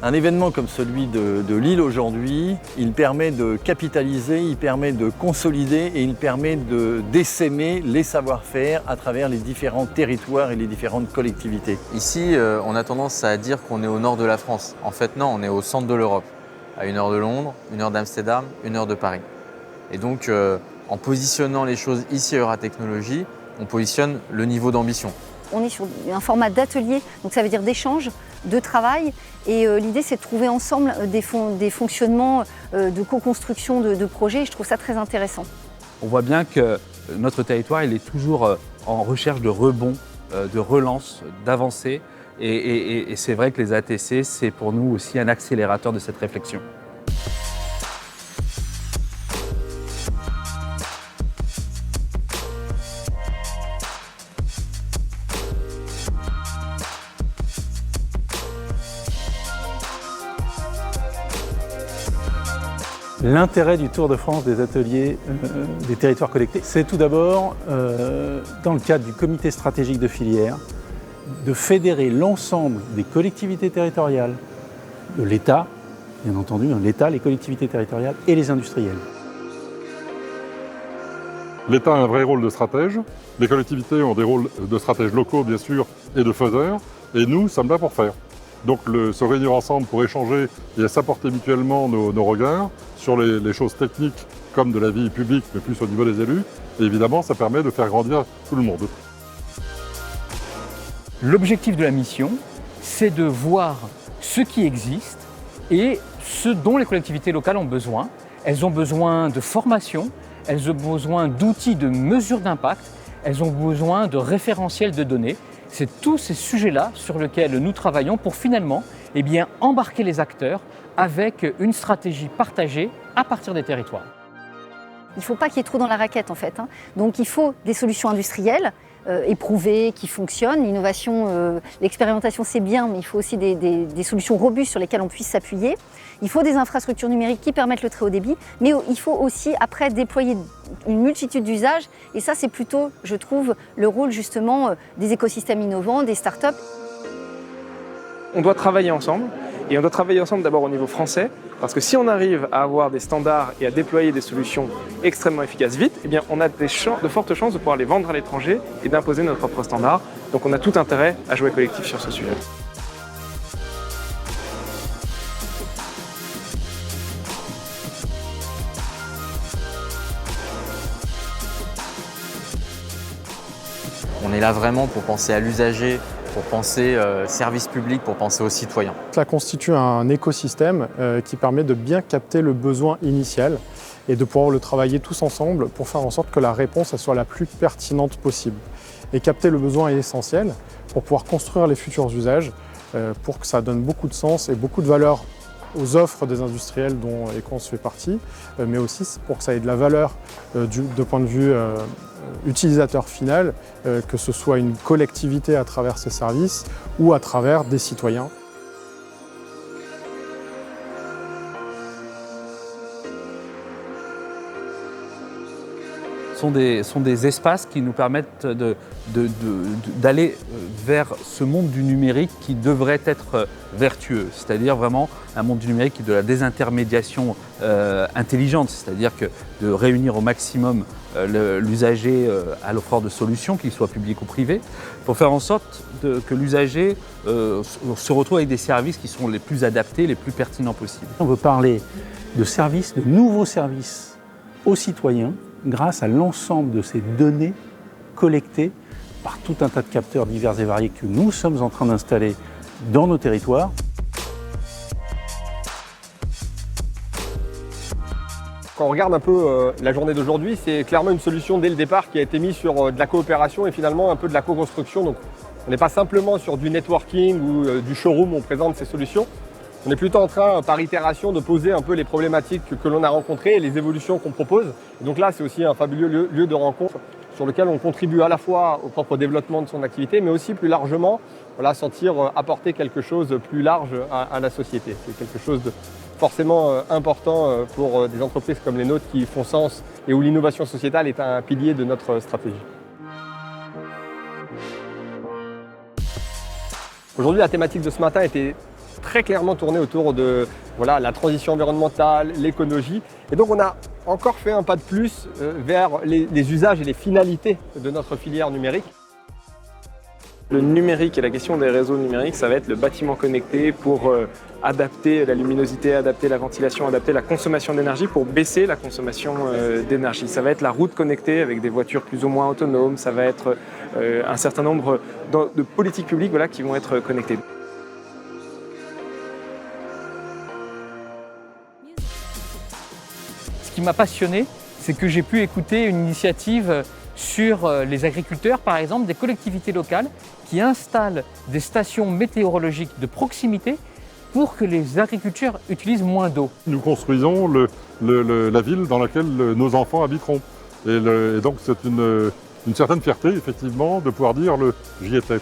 Un événement comme celui de Lille aujourd'hui, il permet de capitaliser, il permet de consolider et il permet de d'essaimer les savoir-faire à travers les différents territoires et les différentes collectivités. Ici, on a tendance à dire qu'on est au nord de la France. En fait, non, on est au centre de l'Europe, à 1 heure de Londres, 1 heure d'Amsterdam, 1 heure de Paris. Et donc, en positionnant les choses ici à Euratechnologies, on positionne le niveau d'ambition. On est sur un format d'atelier, donc ça veut dire d'échange, de travail. Et l'idée, c'est de trouver ensemble des fonctionnements de co-construction de projets. Et je trouve ça très intéressant. On voit bien que notre territoire, il est toujours en recherche de rebond, de relance, d'avancée. Et c'est vrai que les ATC, c'est pour nous aussi un accélérateur de cette réflexion. L'intérêt du Tour de France des ateliers des territoires connectés, c'est tout d'abord, dans le cadre du comité stratégique de filière, de fédérer l'ensemble des collectivités territoriales, de l'État, bien entendu, l'État, les collectivités territoriales et les industriels. L'État a un vrai rôle de stratège, les collectivités ont des rôles de stratèges locaux bien sûr et de faiseurs, et nous sommes là pour faire. Donc se réunir ensemble pour échanger et s'apporter mutuellement nos regards sur les choses techniques comme de la vie publique, mais plus au niveau des élus. Et évidemment, ça permet de faire grandir tout le monde. L'objectif de la mission, c'est de voir ce qui existe et ce dont les collectivités locales ont besoin. Elles ont besoin de formation, elles ont besoin d'outils de mesure d'impact, elles ont besoin de référentiels de données. C'est tous ces sujets-là sur lesquels nous travaillons pour finalement embarquer les acteurs avec une stratégie partagée à partir des territoires. Il ne faut pas qu'il y ait trop dans la raquette en fait. Donc il faut des solutions industrielles éprouvées, qui fonctionnent. L'innovation, l'expérimentation c'est bien, mais il faut aussi des solutions robustes sur lesquelles on puisse s'appuyer. Il faut des infrastructures numériques qui permettent le très haut débit, mais il faut aussi après déployer une multitude d'usages. Et ça c'est plutôt, je trouve, le rôle justement des écosystèmes innovants, des startups. On doit travailler ensemble. Et on doit travailler ensemble d'abord au niveau français, parce que si on arrive à avoir des standards et à déployer des solutions extrêmement efficaces vite, on a de fortes chances de pouvoir les vendre à l'étranger et d'imposer nos propres standards. Donc on a tout intérêt à jouer collectif sur ce sujet. On est là vraiment pour penser à l'usager, pour penser service public, pour penser aux citoyens. Cela constitue un écosystème qui permet de bien capter le besoin initial et de pouvoir le travailler tous ensemble pour faire en sorte que la réponse soit la plus pertinente possible. Et capter le besoin est essentiel pour pouvoir construire les futurs usages, pour que ça donne beaucoup de sens et beaucoup de valeur aux offres des industriels dont Equans fait partie, mais aussi pour que ça ait de la valeur de point de vue utilisateur final, que ce soit une collectivité à travers ses services ou à travers des citoyens. Sont des espaces qui nous permettent d'aller vers ce monde du numérique qui devrait être vertueux, c'est-à-dire vraiment un monde du numérique qui est de la désintermédiation intelligente, c'est-à-dire que de réunir au maximum l'usager à l'offreur de solutions, qu'il soit public ou privé, pour faire en sorte que l'usager se retrouve avec des services qui sont les plus adaptés, les plus pertinents possibles. On veut parler de services, de nouveaux services aux citoyens, grâce à l'ensemble de ces données collectées par tout un tas de capteurs divers et variés que nous sommes en train d'installer dans nos territoires. Quand on regarde un peu la journée d'aujourd'hui, c'est clairement une solution dès le départ qui a été mise sur de la coopération et finalement un peu de la co-construction. Donc on n'est pas simplement sur du networking ou du showroom où on présente ces solutions. On est plutôt en train, par itération, de poser un peu les problématiques que l'on a rencontrées et les évolutions qu'on propose. Et donc là, c'est aussi un fabuleux lieu de rencontre sur lequel on contribue à la fois au propre développement de son activité, mais aussi plus largement, apporter quelque chose de plus large à la société. C'est quelque chose de forcément important pour des entreprises comme les nôtres qui font sens et où l'innovation sociétale est un pilier de notre stratégie. Aujourd'hui, la thématique de ce matin était très clairement tourné autour de voilà, la transition environnementale, l'écologie. Et donc on a encore fait un pas de plus vers les usages et les finalités de notre filière numérique. Le numérique et la question des réseaux numériques, ça va être le bâtiment connecté pour adapter la luminosité, adapter la ventilation, adapter la consommation d'énergie pour baisser la consommation d'énergie. Ça va être la route connectée avec des voitures plus ou moins autonomes, ça va être un certain nombre de politiques publiques voilà, qui vont être connectées. Ce qui m'a passionné, c'est que j'ai pu écouter une initiative sur les agriculteurs, par exemple, des collectivités locales qui installent des stations météorologiques de proximité pour que les agriculteurs utilisent moins d'eau. Nous construisons la ville dans laquelle nos enfants habiteront. Et donc c'est une certaine fierté, effectivement, de pouvoir dire j'y étais.